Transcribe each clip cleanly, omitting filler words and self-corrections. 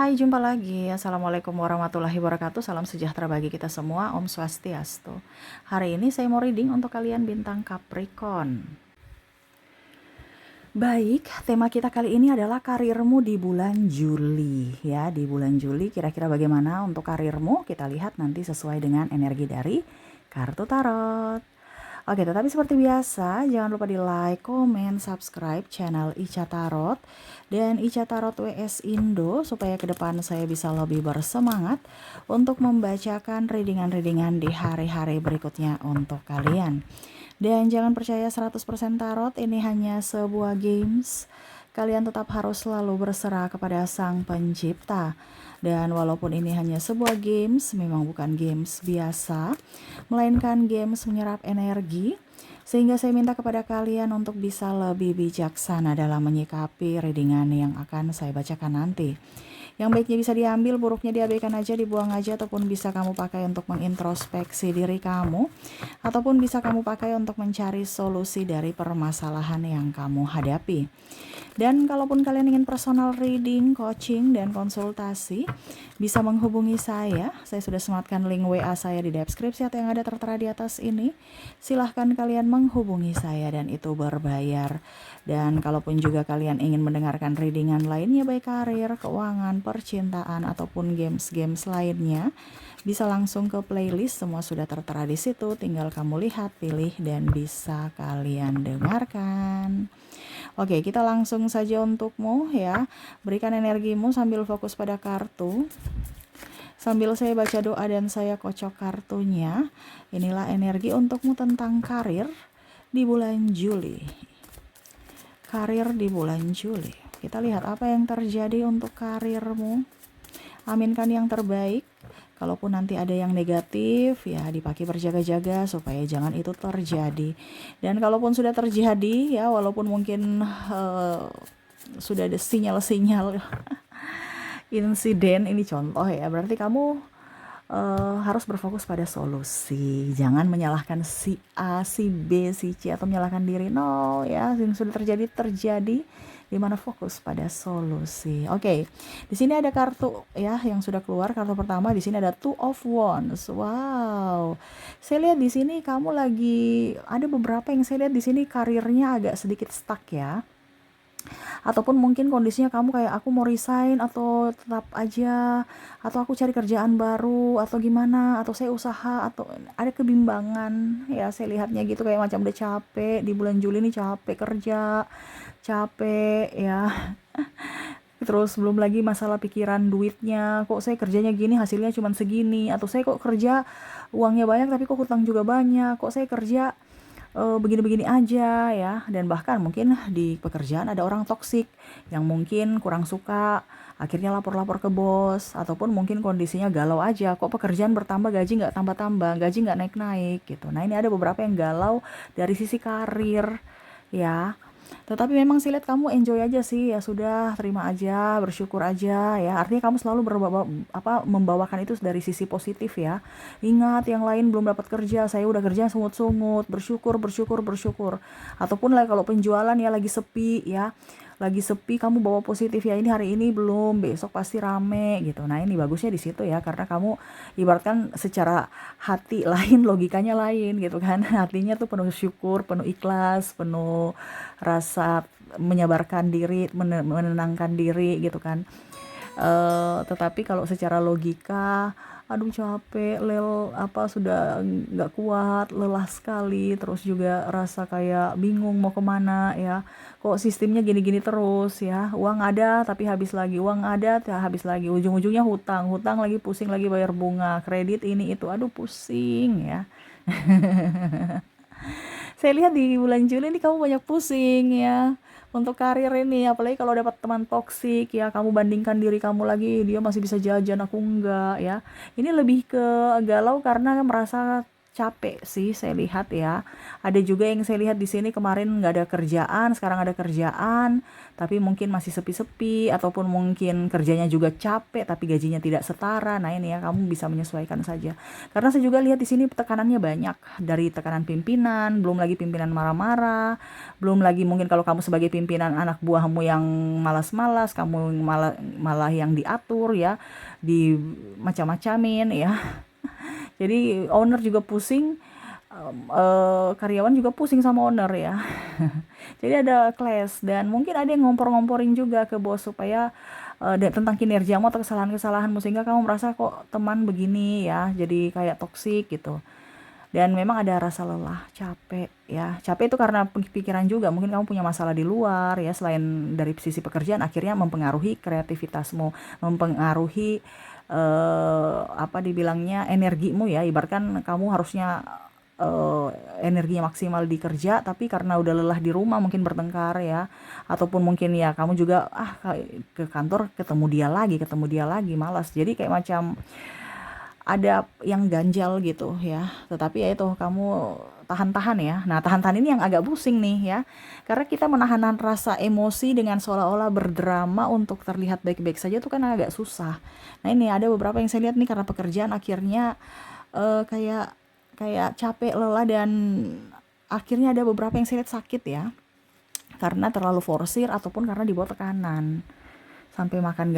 Hai, jumpa lagi. Assalamualaikum warahmatullahi wabarakatuh. Salam sejahtera bagi kita semua. Om Swastiastu. Hari ini saya mau reading untuk kalian bintang Capricorn. Baik, tema kita kali ini adalah karirmu di bulan Juli. Ya, di bulan Juli kira-kira bagaimana untuk karirmu? Kita lihat nanti sesuai dengan energi dari kartu tarot. Oke, tetapi seperti biasa, jangan lupa di like, komen, subscribe channel Ica Tarot dan Ica Tarot WS Indo supaya ke depan saya bisa lebih bersemangat untuk membacakan readingan-readingan di hari-hari berikutnya untuk kalian. Dan jangan percaya 100% tarot, ini hanya sebuah games. Kalian tetap harus selalu berserah kepada Sang Pencipta. Dan walaupun ini hanya sebuah games, memang bukan games biasa, melainkan games menyerap energi, sehingga saya minta kepada kalian untuk bisa lebih bijaksana dalam menyikapi readingan yang akan saya bacakan nanti. Yang baiknya bisa diambil, buruknya diabaikan aja, dibuang aja, ataupun bisa kamu pakai untuk mengintrospeksi diri kamu, ataupun bisa kamu pakai untuk mencari solusi dari permasalahan yang kamu hadapi. Dan kalaupun kalian ingin personal reading, coaching, dan konsultasi, bisa menghubungi saya. Saya sudah sematkan link WA saya di deskripsi atau yang ada tertera di atas ini. Silahkan kalian menghubungi saya dan itu berbayar. Dan kalaupun juga kalian ingin mendengarkan readingan lainnya, baik karir, keuangan, percintaan, ataupun games-games lainnya, bisa langsung ke playlist, semua sudah tertera di situ. Tinggal kamu lihat, pilih, dan bisa kalian dengarkan. Oke, kita langsung saja untukmu ya. Berikan energimu sambil fokus pada kartu. Sambil saya baca doa dan saya kocok kartunya. Inilah energi untukmu tentang karir di bulan Juli. Karir di bulan Juli. Kita lihat apa yang terjadi untuk karirmu. Aminkan yang terbaik. Kalaupun nanti ada yang negatif, ya dipakai berjaga-jaga supaya jangan itu terjadi. Dan kalaupun sudah terjadi, ya walaupun mungkin sudah ada sinyal-sinyal insiden, ini contoh ya, berarti kamu harus berfokus pada solusi. Jangan menyalahkan si A, si B, si C, atau menyalahkan diri. No, ya, yang sudah terjadi, di mana fokus pada solusi. Oke, di sini ada kartu ya yang sudah keluar. Kartu pertama di sini ada Two of Wands. Wow, saya lihat di sini kamu lagi ada beberapa yang saya lihat di sini karirnya agak sedikit stuck ya. Ataupun mungkin kondisinya kamu kayak aku mau resign atau tetap aja, atau aku cari kerjaan baru atau gimana, atau saya usaha, atau ada kebimbangan ya. Saya lihatnya gitu kayak macam udah capek di bulan Juli ini, capek kerja, capek ya. Terus belum lagi masalah pikiran duitnya, kok saya kerjanya gini hasilnya cuma segini, atau saya kok kerja uangnya banyak tapi kok hutang juga banyak, kok saya kerja begini-begini aja ya. Dan bahkan mungkin di pekerjaan ada orang toksik yang mungkin kurang suka, akhirnya lapor-lapor ke bos, ataupun mungkin kondisinya galau aja, kok pekerjaan bertambah gaji nggak tambah-tambah, gaji nggak naik-naik gitu. Nah, ini ada beberapa yang galau dari sisi karir ya. Tetapi memang sih lihat kamu enjoy aja sih, ya sudah, terima aja, bersyukur aja ya. Artinya kamu selalu membawakan itu dari sisi positif ya. Ingat yang lain belum dapat kerja, saya udah kerja sungut-sungut, bersyukur, bersyukur, bersyukur. Ataupun lah kalau penjualan ya lagi sepi ya. Lagi sepi, kamu bawa positif ya, ini hari ini belum, besok pasti rame gitu. Nah, ini bagusnya di situ ya, karena kamu ibaratkan secara hati lain, logikanya lain gitu kan. Hatinya tuh penuh syukur, penuh ikhlas, penuh rasa menyabarkan diri, menenangkan diri gitu kan. Tetapi kalau secara logika, aduh capek, sudah nggak kuat, lelah sekali, terus juga rasa kayak bingung mau kemana ya. Kok sistemnya gini-gini terus ya, uang ada tapi habis lagi, uang ada tapi habis lagi, ujung-ujungnya hutang, hutang lagi, pusing lagi bayar bunga, kredit ini itu, aduh pusing ya. Saya lihat di bulan Juli ini kamu banyak pusing ya untuk karir ini, apalagi kalau dapat teman toksik ya, kamu bandingkan diri kamu lagi, dia masih bisa jajan aku enggak ya. Ini lebih ke galau karena merasa capek sih saya lihat ya. Ada juga yang saya lihat di sini kemarin nggak ada kerjaan, sekarang ada kerjaan, tapi mungkin masih sepi-sepi, ataupun mungkin kerjanya juga capek, tapi gajinya tidak setara. Nah ini ya, kamu bisa menyesuaikan saja. Karena saya juga lihat di sini tekanannya banyak, dari tekanan pimpinan, belum lagi pimpinan marah-marah, belum lagi mungkin kalau kamu sebagai pimpinan anak buahmu yang malas-malas, kamu malah malah yang diatur ya, di macam-macamin ya. Jadi owner juga pusing, karyawan juga pusing sama owner ya. Jadi ada clash, dan mungkin ada yang ngompor-ngomporin juga ke bos supaya tentang kinerjamu atau kesalahan-kesalahanmu, sehingga kamu merasa kok teman begini ya, jadi kayak toksik gitu. Dan memang ada rasa lelah, capek ya. Capek itu karena pikiran juga. Mungkin kamu punya masalah di luar ya, selain dari sisi pekerjaan, akhirnya mempengaruhi kreativitasmu, mempengaruhi apa dibilangnya, energimu ya. Ibaratkan kamu harusnya eh, energinya maksimal di kerja, tapi karena udah lelah di rumah mungkin bertengkar ya, ataupun mungkin ya kamu juga ke kantor ketemu dia lagi, malas. Jadi kayak macam ada yang ganjal gitu ya. Tetapi ya itu, kamu tahan-tahan ya. Nah, tahan-tahan ini yang agak pusing nih ya. Karena kita menahan rasa emosi dengan seolah-olah berdrama untuk terlihat baik-baik saja itu kan agak susah. Nah, ini ada beberapa yang saya lihat nih, karena pekerjaan akhirnya kayak kayak capek, lelah, dan akhirnya ada beberapa yang saya lihat sakit ya. Karena terlalu forsir ataupun karena dibawa tekanan, sampai makan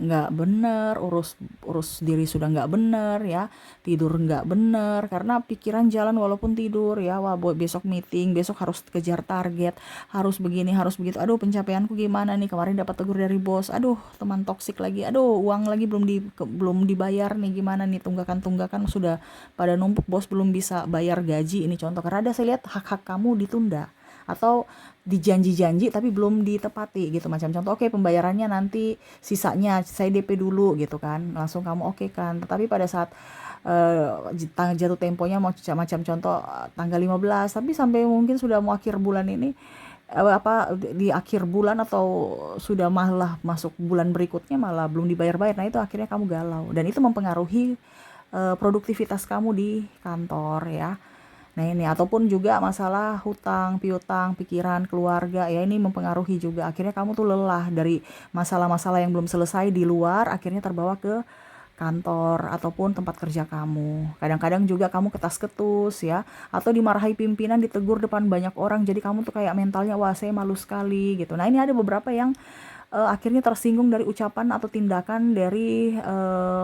nggak bener, urus urus diri sudah nggak bener ya, tidur nggak bener karena pikiran jalan walaupun tidur ya. Wah, besok meeting, besok harus kejar target, harus begini harus begitu, aduh pencapaianku gimana nih, kemarin dapat tegur dari bos, aduh teman toksik lagi, aduh uang lagi belum dibayar nih, gimana nih, tunggakan sudah pada numpuk, bos belum bisa bayar gaji. Ini contoh, karena ada saya lihat hak-hak kamu ditunda atau dijanji-janji tapi belum ditepati gitu. Macam contoh, oke, pembayarannya nanti, sisanya saya DP dulu gitu kan, langsung kamu oke kan. Tetapi pada saat jatuh temponya mau macam contoh tanggal 15, tapi sampai mungkin sudah mau akhir bulan ini, di akhir bulan atau sudah malah masuk bulan berikutnya malah belum dibayar-bayar. Nah itu akhirnya kamu galau, dan itu mempengaruhi produktivitas kamu di kantor ya. Nah ini, ataupun juga masalah hutang, piutang, pikiran, keluarga, ya ini mempengaruhi juga. Akhirnya kamu tuh lelah dari masalah-masalah yang belum selesai di luar, akhirnya terbawa ke kantor ataupun tempat kerja kamu. Kadang-kadang juga kamu ketas-ketus ya, atau dimarahi pimpinan, ditegur depan banyak orang, jadi kamu tuh kayak mentalnya, wah saya malu sekali gitu. Nah ini ada beberapa yang akhirnya tersinggung dari ucapan atau tindakan dari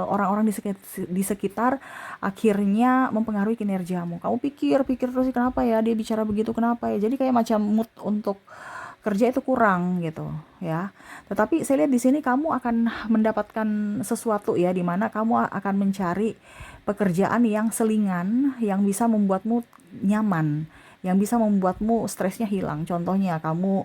orang-orang di sekitar, akhirnya mempengaruhi kinerjamu. Kamu pikir-pikir terus, kenapa ya dia bicara begitu, kenapa ya? Jadi kayak macam mood untuk kerja itu kurang gitu ya. Tetapi saya lihat di sini kamu akan mendapatkan sesuatu ya, di mana kamu akan mencari pekerjaan yang selingan, yang bisa membuatmu nyaman, yang bisa membuatmu stresnya hilang. Contohnya kamu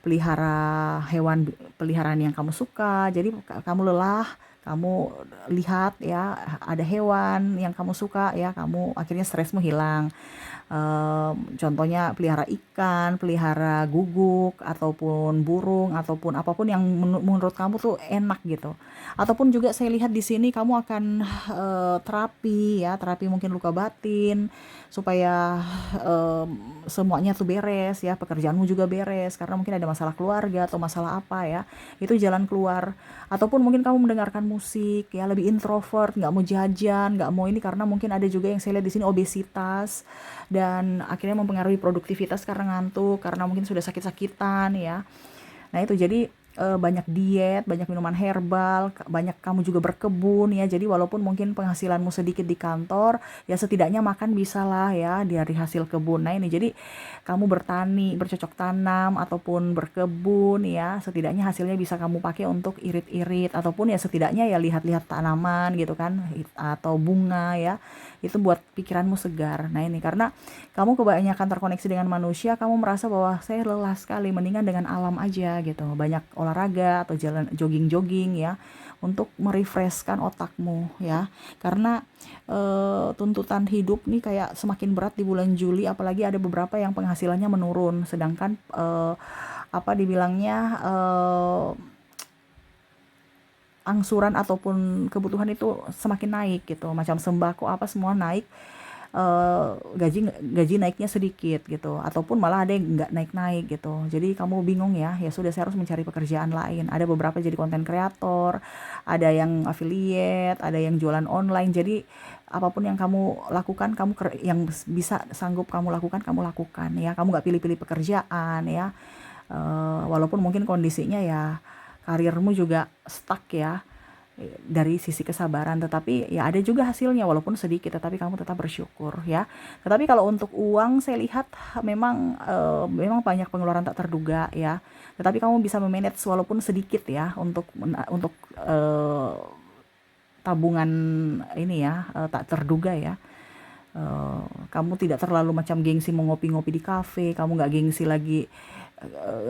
pelihara hewan peliharaan yang kamu suka. Jadi kamu lelah, kamu lihat ya ada hewan yang kamu suka ya, kamu akhirnya stresmu hilang. Contohnya pelihara ikan, pelihara guguk, ataupun burung, ataupun apapun yang menurut kamu tuh enak gitu. Ataupun juga saya lihat di sini kamu akan terapi ya, terapi mungkin luka batin, supaya semuanya tuh beres ya, pekerjaanmu juga beres karena mungkin ada masalah keluarga atau masalah apa ya. Itu jalan keluar. Ataupun mungkin kamu mendengarkan musik ya, lebih introvert, nggak mau jajan, nggak mau ini, karena mungkin ada juga yang saya lihat di sini obesitas, dan akhirnya mempengaruhi produktivitas karena ngantuk, karena mungkin sudah sakit-sakitan ya. Nah itu, jadi banyak diet, banyak minuman herbal, banyak kamu juga berkebun ya. Jadi walaupun mungkin penghasilanmu sedikit di kantor, ya setidaknya makan bisa lah ya dari hasil kebun. Nah ini, jadi kamu bertani, bercocok tanam, ataupun berkebun ya, setidaknya hasilnya bisa kamu pakai untuk irit-irit, ataupun ya setidaknya ya lihat-lihat tanaman gitu kan, atau bunga ya. Itu buat pikiranmu segar. Nah ini, karena kamu kebanyakan terkoneksi dengan manusia, kamu merasa bahwa saya lelah sekali, mendingan dengan alam aja gitu. Banyak olahraga atau jalan jogging-jogging ya, untuk merefreshkan otakmu ya. Karena tuntutan hidup nih kayak semakin berat di bulan Juli, apalagi ada beberapa yang penghasilannya menurun, sedangkan apa dibilangnya, angsuran ataupun kebutuhan itu semakin naik gitu, macam sembako apa semua naik. gaji gaji naiknya sedikit gitu, ataupun malah ada yang nggak naik-naik gitu. Jadi kamu bingung ya, ya sudah saya harus mencari pekerjaan lain. Ada beberapa jadi konten kreator, ada yang affiliate, ada yang jualan online. Jadi apapun yang kamu lakukan, yang bisa sanggup kamu lakukan ya. Kamu nggak pilih-pilih pekerjaan ya. Walaupun mungkin kondisinya ya karirmu juga stuck ya, dari sisi kesabaran, tetapi ya ada juga hasilnya walaupun sedikit, tetapi kamu tetap bersyukur ya. Tetapi kalau untuk uang saya lihat memang banyak pengeluaran tak terduga ya. Tetapi kamu bisa memanage walaupun sedikit ya untuk tabungan ini ya, tak terduga ya. Kamu tidak terlalu macam gengsi mau ngopi-ngopi di kafe, kamu nggak gengsi lagi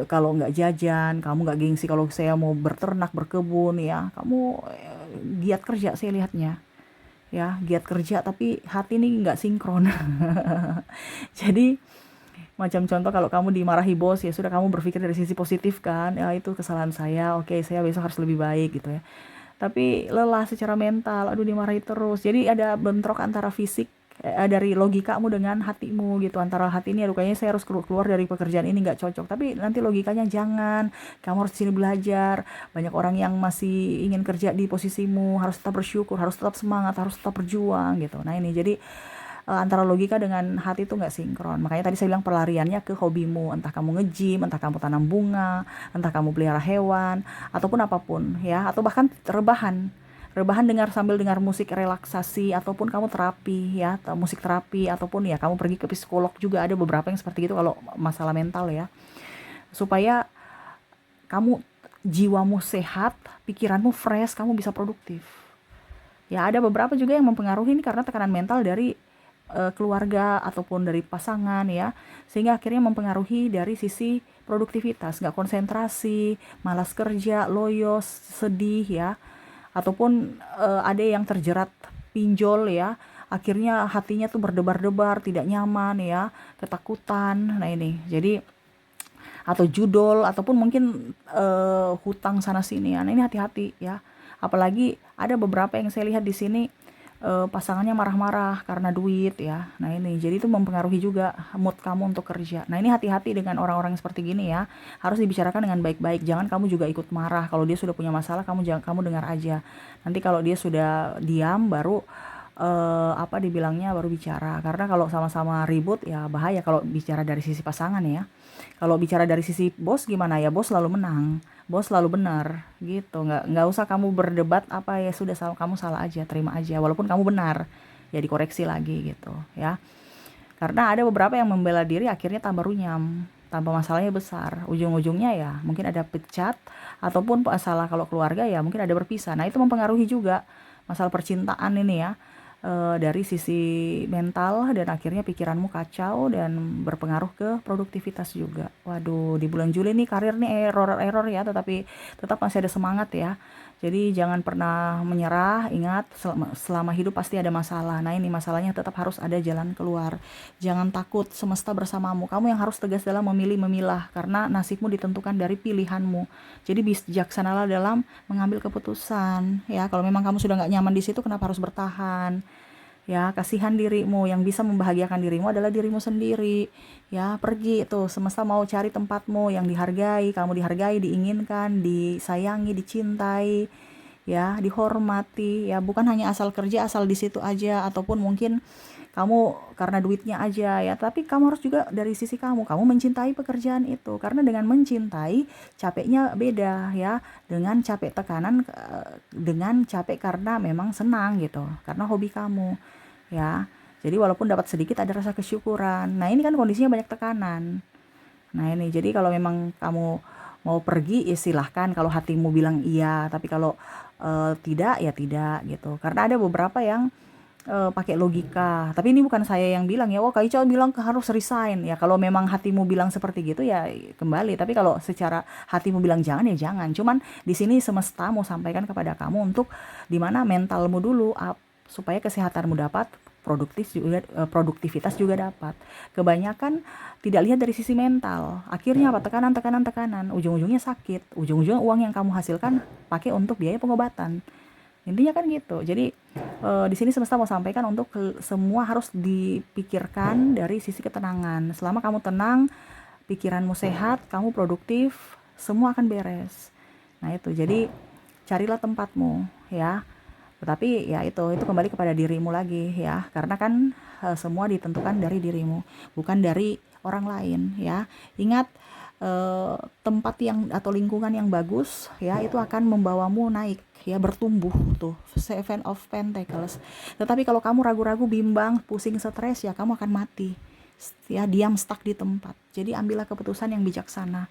kalau nggak jajan, kamu nggak gengsi kalau saya mau berternak, berkebun ya, kamu giat kerja saya lihatnya ya, giat kerja tapi hati ini nggak sinkron. Jadi macam contoh kalau kamu dimarahi bos, ya sudah kamu berpikir dari sisi positif kan, ya itu kesalahan saya, oke saya besok harus lebih baik gitu ya. Tapi lelah secara mental, aduh dimarahi terus. Jadi ada bentrok antara fisik, dari logikamu dengan hatimu gitu. Antara hati ini, aduh kayaknya saya harus keluar dari pekerjaan ini nggak cocok. Tapi nanti logikanya jangan, kamu harus di sini belajar. Banyak orang yang masih ingin kerja di posisimu, harus tetap bersyukur, harus tetap semangat, harus tetap berjuang gitu. Nah ini jadi antara logika dengan hati itu nggak sinkron. Makanya tadi saya bilang pelariannya ke hobimu, entah kamu nge-gym, entah kamu tanam bunga, entah kamu pelihara hewan, ataupun apapun ya, atau bahkan rebahan sambil dengar musik relaksasi, ataupun kamu terapi ya, musik terapi, ataupun ya kamu pergi ke psikolog juga, ada beberapa yang seperti itu kalau masalah mental ya, supaya kamu jiwamu sehat, pikiranmu fresh, kamu bisa produktif. Ya ada beberapa juga yang mempengaruhi ini karena tekanan mental dari keluarga ataupun dari pasangan ya, sehingga akhirnya mempengaruhi dari sisi produktivitas, nggak konsentrasi, malas kerja, loyo, sedih ya, ataupun ada yang terjerat pinjol ya, akhirnya hatinya tuh berdebar-debar, tidak nyaman ya, ketakutan. Nah ini jadi, atau judol, ataupun mungkin hutang sana sini ya. Nah ini hati-hati ya, apalagi ada beberapa yang saya lihat di sini pasangannya marah-marah karena duit ya. Nah ini jadi itu mempengaruhi juga mood kamu untuk kerja. Nah ini hati-hati dengan orang-orang seperti gini ya, harus dibicarakan dengan baik-baik. Jangan kamu juga ikut marah. Kalau dia sudah punya masalah, kamu dengar aja. Nanti kalau dia sudah diam, baru apa dibilangnya, baru bicara. Karena kalau sama-sama ribut ya bahaya kalau bicara dari sisi pasangan ya. Kalau bicara dari sisi bos gimana ya, bos selalu menang, bos selalu benar gitu. Nggak usah kamu berdebat, apa ya sudah, kamu salah aja, terima aja walaupun kamu benar, ya dikoreksi lagi gitu ya. Karena ada beberapa yang membela diri akhirnya tambah runyam, tambah masalahnya besar, ujung-ujungnya ya mungkin ada pecat, ataupun masalah kalau keluarga ya mungkin ada berpisah. Nah itu mempengaruhi juga masalah percintaan ini ya, dari sisi mental, dan akhirnya pikiranmu kacau dan berpengaruh ke produktivitas juga. Waduh, di bulan Juli nih karir nih error ya, tetapi tetap masih ada semangat ya. Jadi jangan pernah menyerah, ingat selama hidup pasti ada masalah. Nah ini masalahnya tetap harus ada jalan keluar. Jangan takut, semesta bersamamu. Kamu yang harus tegas dalam memilih memilah, karena nasibmu ditentukan dari pilihanmu. Jadi bijaksanalah dalam mengambil keputusan ya. Kalau memang kamu sudah nggak nyaman di situ, kenapa harus bertahan? Ya, kasihan dirimu, yang bisa membahagiakan dirimu adalah dirimu sendiri. Ya, pergi tuh, semesta mau cari tempatmu yang dihargai, kamu dihargai, diinginkan, disayangi, dicintai, ya, dihormati, ya, bukan hanya asal kerja, asal di situ aja, ataupun mungkin kamu karena duitnya aja ya, tapi kamu harus juga dari sisi kamu mencintai pekerjaan itu, karena dengan mencintai capeknya beda ya, dengan capek tekanan, dengan capek karena memang senang gitu, karena hobi kamu ya. Jadi walaupun dapat sedikit ada rasa kesyukuran. Nah ini kan kondisinya banyak tekanan. Nah ini jadi kalau memang kamu mau pergi ya silahkan, kalau hatimu bilang iya, tapi kalau tidak ya tidak gitu. Karena ada beberapa yang pakai logika. Tapi ini bukan saya yang bilang ya, wah Kak Ica bilang harus resign. Ya kalau memang hatimu bilang seperti gitu ya kembali. Tapi kalau secara hatimu bilang jangan ya jangan. Cuman di sini semesta mau sampaikan kepada kamu untuk dimana mentalmu dulu up, supaya kesehatanmu dapat, produktivitas juga dapat. Kebanyakan tidak lihat dari sisi mental. Akhirnya apa? Tekanan. Ujung-ujungnya sakit. Ujung-ujungnya uang yang kamu hasilkan pakai untuk biaya pengobatan. Intinya kan gitu. Jadi di sini semesta mau sampaikan untuk semua harus dipikirkan dari sisi ketenangan. Selama kamu tenang, pikiranmu sehat, kamu produktif, semua akan beres. Nah itu, jadi carilah tempatmu ya. Tetapi ya itu kembali kepada dirimu lagi ya. Karena kan semua ditentukan dari dirimu, bukan dari orang lain ya. Ingat, tempat yang atau lingkungan yang bagus ya itu akan membawamu naik ya, bertumbuh tuh, Seven of Pentacles. Tetapi kalau kamu ragu-ragu, bimbang, pusing, stres, ya kamu akan mati ya, diam stuck di tempat. Jadi ambillah keputusan yang bijaksana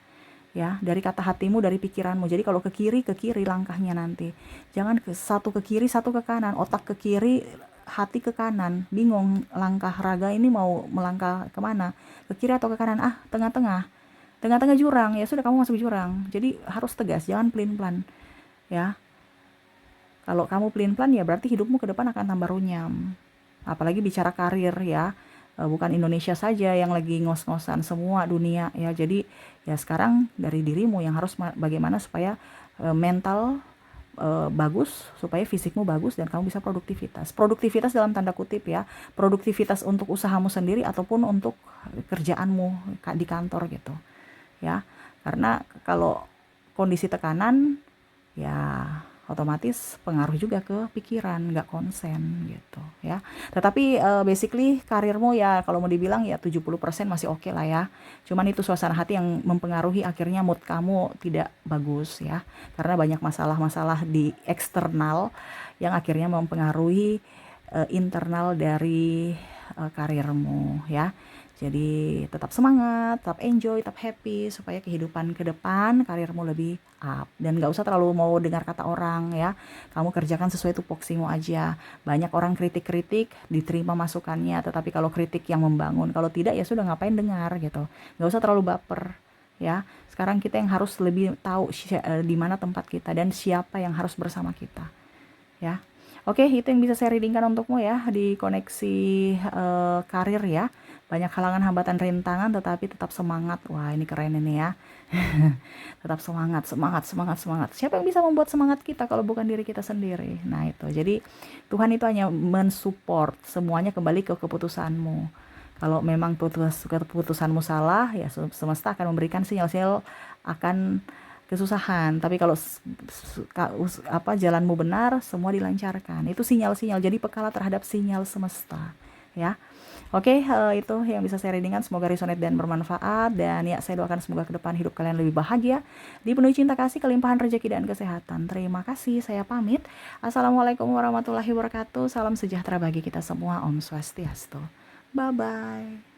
ya, dari kata hatimu, dari pikiranmu. Jadi kalau ke kiri langkahnya nanti. Jangan satu ke kiri, satu ke kanan, otak ke kiri, hati ke kanan. Bingung langkah raga ini mau melangkah kemana? Ke kiri atau ke kanan? Ah, tengah-tengah. Tengah-tengah jurang, ya sudah kamu masuk jurang. Jadi harus tegas, jangan pelin-pelan ya. Kalau kamu pelin-pelan ya berarti hidupmu ke depan akan tambah runyam. Apalagi bicara karir ya. Bukan Indonesia saja yang lagi ngos-ngosan, semua dunia ya. Jadi ya sekarang dari dirimu yang harus bagaimana supaya mental bagus, supaya fisikmu bagus dan kamu bisa produktivitas. Produktivitas dalam tanda kutip ya. Produktivitas untuk usahamu sendiri ataupun untuk kerjaanmu di kantor gitu. Ya. Karena kalau kondisi tekanan ya otomatis pengaruh juga ke pikiran, nggak konsen gitu ya. Tetapi basically karirmu ya kalau mau dibilang ya 70% masih oke lah ya. Cuman itu suasana hati yang mempengaruhi, akhirnya mood kamu tidak bagus ya. Karena banyak masalah-masalah di eksternal yang akhirnya mempengaruhi internal dari karirmu ya. Jadi tetap semangat, tetap enjoy, tetap happy supaya kehidupan ke depan karirmu lebih up. Dan gak usah terlalu mau dengar kata orang ya. Kamu kerjakan sesuai tupoksimu aja. Banyak orang kritik-kritik, diterima masukannya. Tetapi kalau kritik yang membangun, kalau tidak ya sudah ngapain dengar gitu. Gak usah terlalu baper ya. Sekarang kita yang harus lebih tahu di mana tempat kita dan siapa yang harus bersama kita ya. Oke, itu yang bisa saya readingkan untukmu ya di koneksi karir ya. Banyak halangan, hambatan, rintangan, tetapi tetap semangat. Wah, ini keren ini ya. Tetap semangat, semangat, semangat, semangat. Siapa yang bisa membuat semangat kita kalau bukan diri kita sendiri? Nah itu, jadi Tuhan itu hanya mensupport, semuanya kembali ke keputusanmu. Kalau memang keputusanmu salah, ya semesta akan memberikan sinyal-sinyal akan kesusahan. Tapi kalau jalanmu benar, semua dilancarkan. Itu sinyal-sinyal. Jadi pekalah terhadap sinyal semesta, ya. Oke, itu yang bisa saya readingkan. Semoga resonate dan bermanfaat. Dan ya, saya doakan semoga ke depan hidup kalian lebih bahagia, dipenuhi cinta kasih, kelimpahan rezeki dan kesehatan. Terima kasih. Saya pamit. Assalamualaikum warahmatullahi wabarakatuh. Salam sejahtera bagi kita semua. Om Swastiastu. Bye bye.